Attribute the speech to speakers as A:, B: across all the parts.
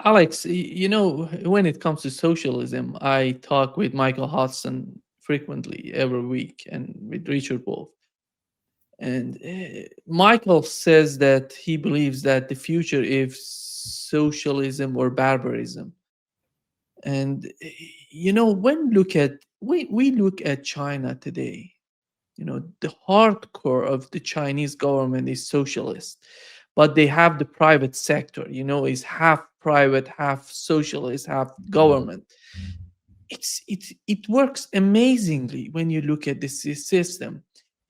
A: Alex, when it comes to socialism, I talk with Michael Hodson frequently every week and with Richard Wolff. And Michael says that he believes that the future is socialism or barbarism. And when we look at China today, the hardcore of the Chinese government is socialist, but they have the private sector, is half private, half socialist, half government. It works amazingly when you look at this system.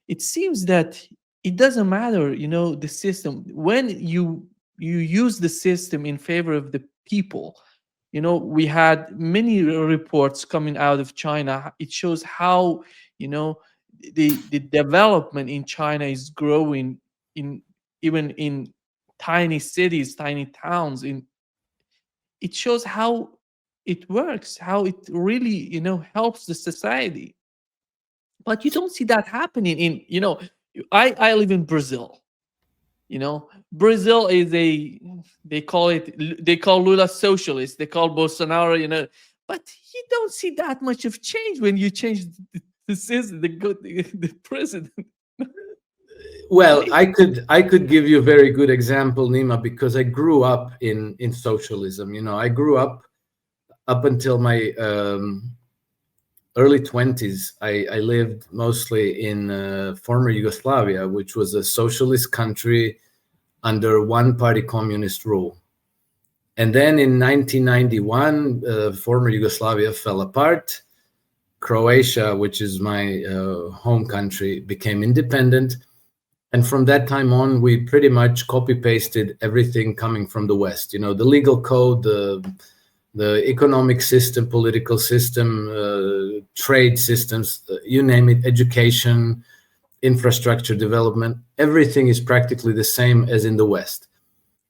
A: It seems that it doesn't matter, the system, when you use the system in favor of the people. We had many reports coming out of China. It shows how, you know the development in China is growing, in even in tiny cities, tiny towns. It shows how it works, how it really, helps the society. But you don't see that happening in, I live in Brazil. Brazil is they call Lula socialist, they call Bolsonaro, but you don't see that much of change when you change the system, the president.
B: Well, I could give you a very good example, Nima, because I grew up in socialism. I grew up until my early 20s. I lived mostly in former Yugoslavia, which was a socialist country under one-party communist rule. And then in 1991, former Yugoslavia fell apart. Croatia, which is my home country, became independent. And from that time on, we pretty much copy-pasted everything coming from the West. The legal code, the economic system, political system, trade systems, you name it, education, infrastructure development, everything is practically the same as in the West.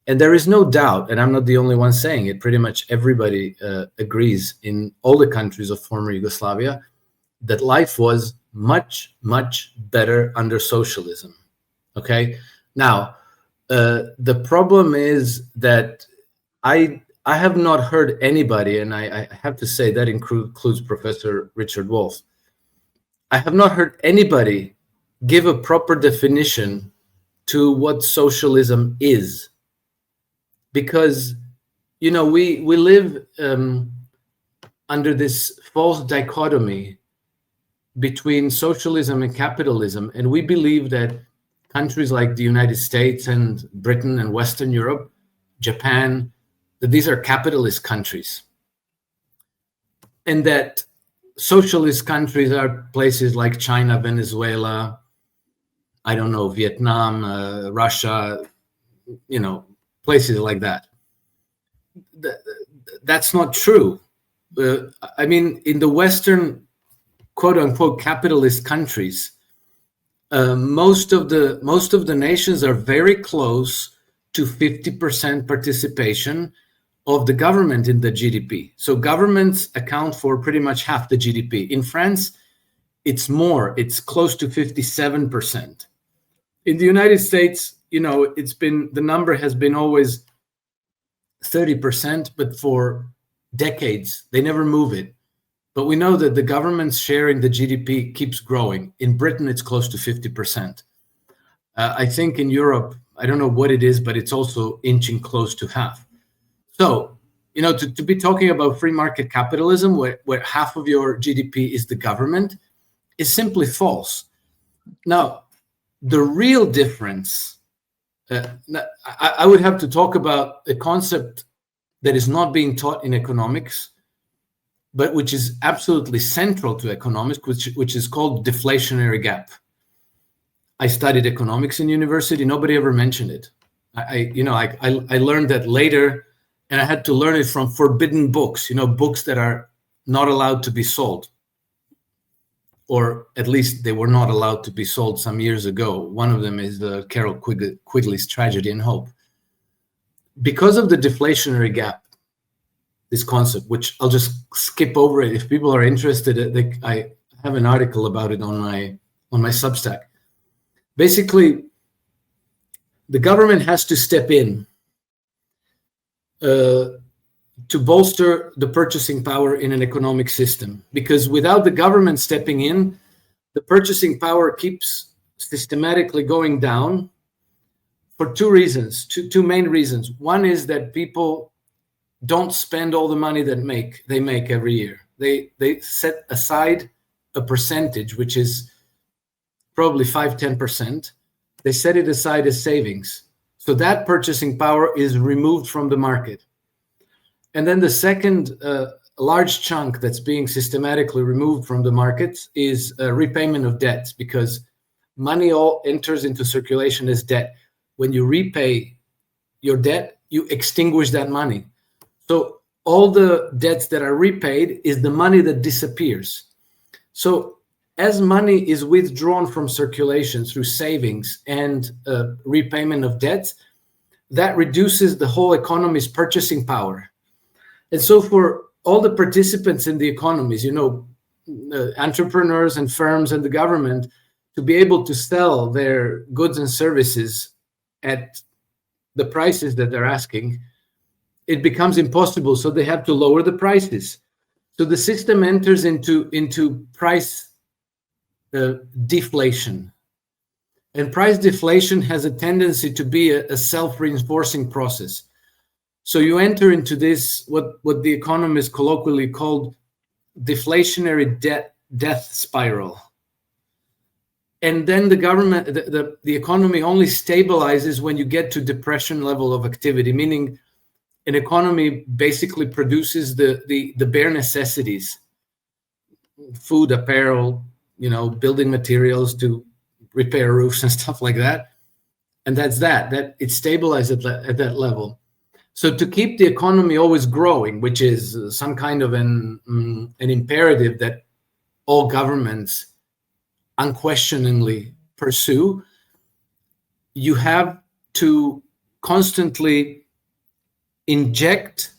B: And there is no doubt, and I'm not the only one saying it, pretty much everybody agrees in all the countries of former Yugoslavia that life was much, much better under socialism. Okay. Now, the problem is that I have not heard anybody, and I have to say that includes Professor Richard Wolff. I have not heard anybody give a proper definition to what socialism is, because we live under this false dichotomy between socialism and capitalism, and we believe that countries like the United States and Britain and Western Europe, Japan, that these are capitalist countries, and that socialist countries are places like China, Venezuela, I don't know, Vietnam, Russia, places like that. That's not true. In the Western, quote unquote, capitalist countries, most of the nations are very close to 50% participation of the government in the GDP. So governments account for pretty much half the GDP. In France, it's more. It's close to 57%. In the United States, the number has been always 30%, but for decades they never move it. But we know that the government's share in the GDP keeps growing. In Britain, it's close to 50%. I think in Europe, I don't know what it is, but it's also inching close to half. So, to be talking about free market capitalism, where half of your GDP is the government, is simply false. Now, the real difference, I would have to talk about a concept that is not being taught in economics, but which is absolutely central to economics, which is called deflationary gap. I studied economics in university. Nobody ever mentioned it. I learned that later, and I had to learn it from forbidden books, books that are not allowed to be sold, or at least they were not allowed to be sold some years ago. One of them is the Carol Quigley's Tragedy and Hope. Because of the deflationary gap, this concept, which I'll just skip over it. If people are interested, I have an article about it on my Substack. Basically, the government has to step in to bolster the purchasing power in an economic system, because without the government stepping in, the purchasing power keeps systematically going down for two reasons, two main reasons. One is that people don't spend all the money that they make every year. They set aside a percentage, which is probably 5-10%. They set it aside as savings. So that purchasing power is removed from the market. And then the second large chunk that's being systematically removed from the markets is repayment of debts, because money all enters into circulation as debt. When you repay your debt, you extinguish that money. So all the debts that are repaid is the money that disappears. So as money is withdrawn from circulation through savings and repayment of debts, that reduces the whole economy's purchasing power. And so for all the participants in the economies, entrepreneurs and firms and the government, to be able to sell their goods and services at the prices that they're asking, it becomes impossible. So they have to lower the prices. So the system enters into price deflation. And price deflation has a tendency to be a self-reinforcing process. So you enter into this, what the economists colloquially called deflationary death spiral. And then the government, the economy only stabilizes when you get to depression level of activity, meaning an economy basically produces the bare necessities, food, apparel, building materials to repair roofs and stuff like that. And that it stabilizes at that level. So to keep the economy always growing, which is some kind of an imperative that all governments unquestioningly pursue, you have to constantly inject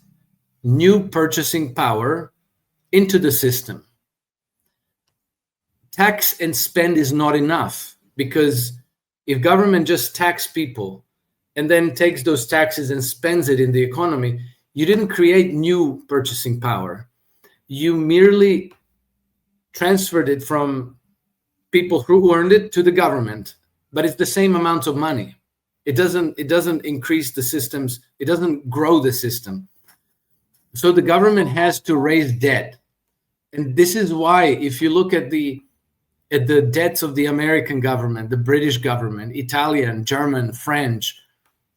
B: new purchasing power into the system. Tax and spend is not enough, because if government just tax people and then takes those taxes and spends it in the economy, you didn't create new purchasing power. You merely transferred it from people who earned it to the government, but it's the same amount of money. It doesn't increase the systems, it doesn't grow the system. So the government has to raise debt. And this is why, if you look at the debts of the American government, the British government, Italian, German, French,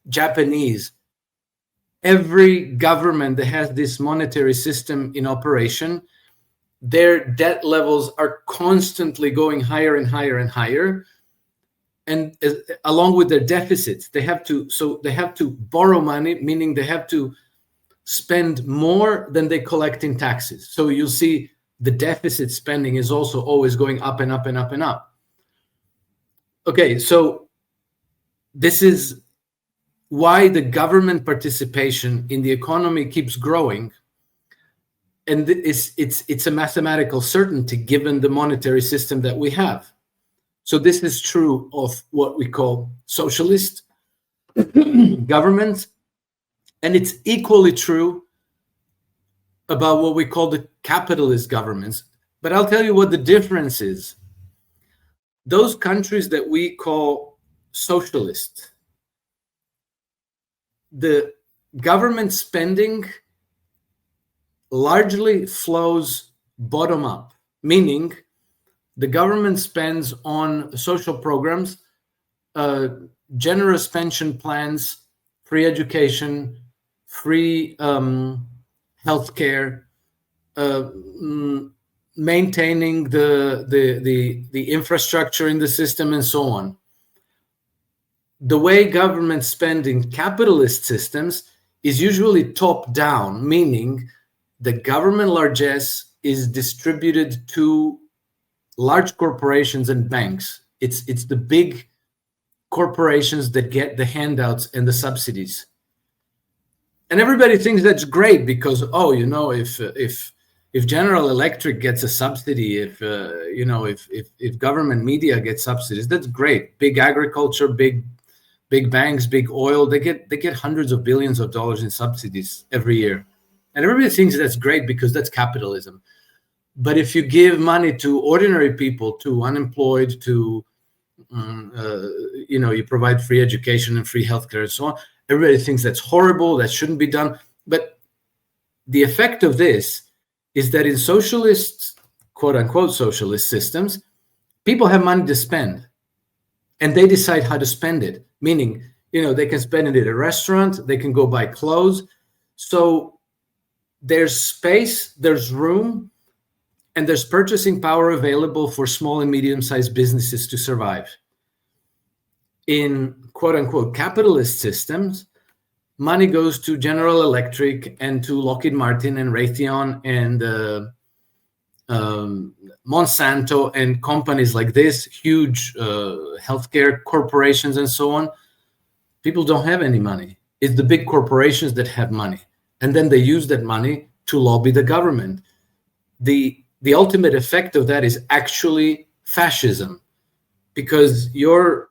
B: Japanese, every government that has this monetary system in operation, their debt levels are constantly going higher and higher and higher. And along with their deficits, they have to borrow money, meaning they have to spend more than they collect in taxes. So you'll see the deficit spending is also always going up and up and up and up. Okay, so this is why the government participation in the economy keeps growing, and it's a mathematical certainty given the monetary system that we have. So this is true of what we call socialist governments, and it's equally true about what we call the capitalist governments. But I'll tell you what the difference is. Those countries that we call socialist, the government spending largely flows bottom up, meaning the government spends on social programs, generous pension plans, free education, free healthcare, maintaining the infrastructure in the system, and so on. The way government spend in capitalist systems is usually top down, meaning the government largesse is distributed to large corporations and banks. It's the big corporations that get the handouts and the subsidies. And everybody thinks that's great because, if General Electric gets a subsidy, if government media gets subsidies, that's great. Big agriculture, big banks, big oil, they get hundreds of billions of dollars in subsidies every year. And everybody thinks that's great because that's capitalism. But if you give money to ordinary people, to unemployed, to you provide free education and free healthcare and so on, everybody thinks that's horrible, that shouldn't be done. But the effect of this is that in socialist, quote unquote, socialist systems, people have money to spend and they decide how to spend it. Meaning, they can spend it at a restaurant, they can go buy clothes. So there's space, there's room, and there's purchasing power available for small and medium-sized businesses to survive. In quote-unquote capitalist systems, money goes to General Electric and to Lockheed Martin and Raytheon and Monsanto and companies like this, huge healthcare corporations and so on. People don't have any money. It's the big corporations that have money. And then they use that money to lobby the government. The ultimate effect of that is actually fascism, because you're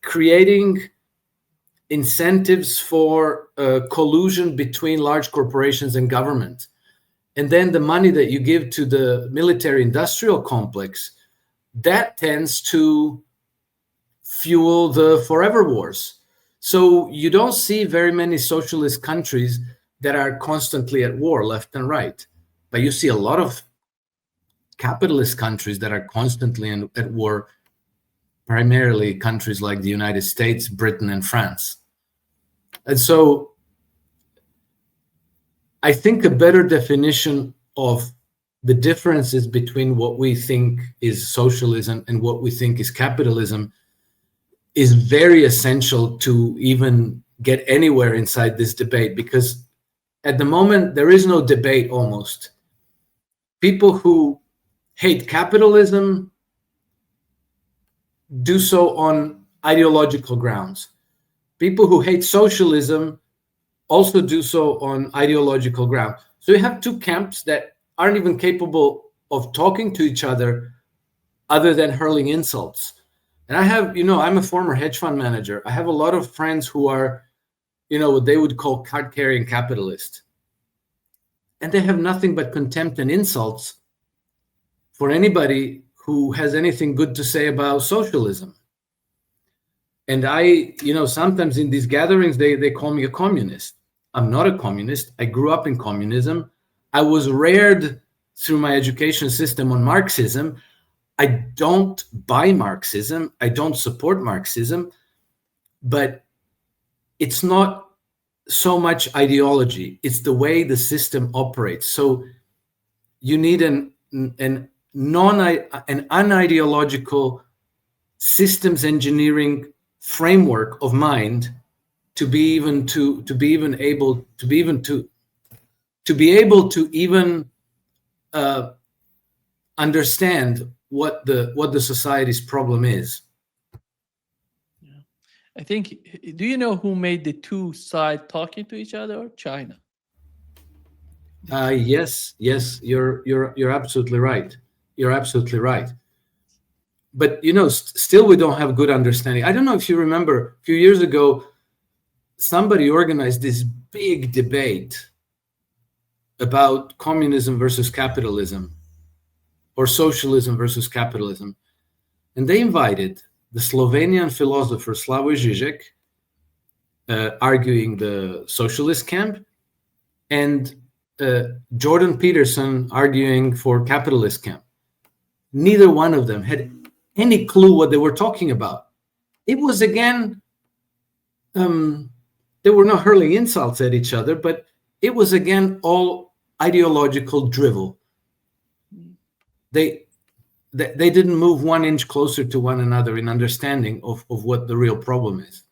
B: creating incentives for collusion between large corporations and government. And then the money that you give to the military industrial complex, that tends to fuel the forever wars. So you don't see very many socialist countries that are constantly at war left and right. But you see a lot of capitalist countries that are constantly at war, primarily countries like the United States, Britain, and France. And so I think a better definition of the differences between what we think is socialism and what we think is capitalism is very essential to even get anywhere inside this debate, because at the moment there is no debate almost. People who hate capitalism do so on ideological grounds. People who hate socialism also do so on ideological ground. So you have two camps that aren't even capable of talking to each other than hurling insults. And I have, I'm a former hedge fund manager. I have a lot of friends who are, what they would call card-carrying capitalists. And they have nothing but contempt and insults for anybody who has anything good to say about socialism. And I, sometimes in these gatherings, they call me a communist. I'm not a communist. I grew up in communism. I was reared through my education system on Marxism. I don't buy Marxism. I don't support Marxism. But it's not so much ideology. It's the way the system operates. So you need an unideological systems engineering framework of mind to be able to understand what the society's problem is.
A: Yeah. I think, do you know who made the two sides talking to each other? China.
B: Yes, you're absolutely right. You're absolutely right. But still we don't have good understanding. I don't know if you remember a few years ago, somebody organized this big debate about communism versus capitalism, or socialism versus capitalism. And they invited the Slovenian philosopher Slavoj Žižek, arguing the socialist camp, and Jordan Peterson arguing for capitalist camp. Neither one of them had any clue what they were talking about. It was, again, they were not hurling insults at each other, but it was, again, all ideological drivel. They didn't move 1 inch closer to one another in understanding of what the real problem is.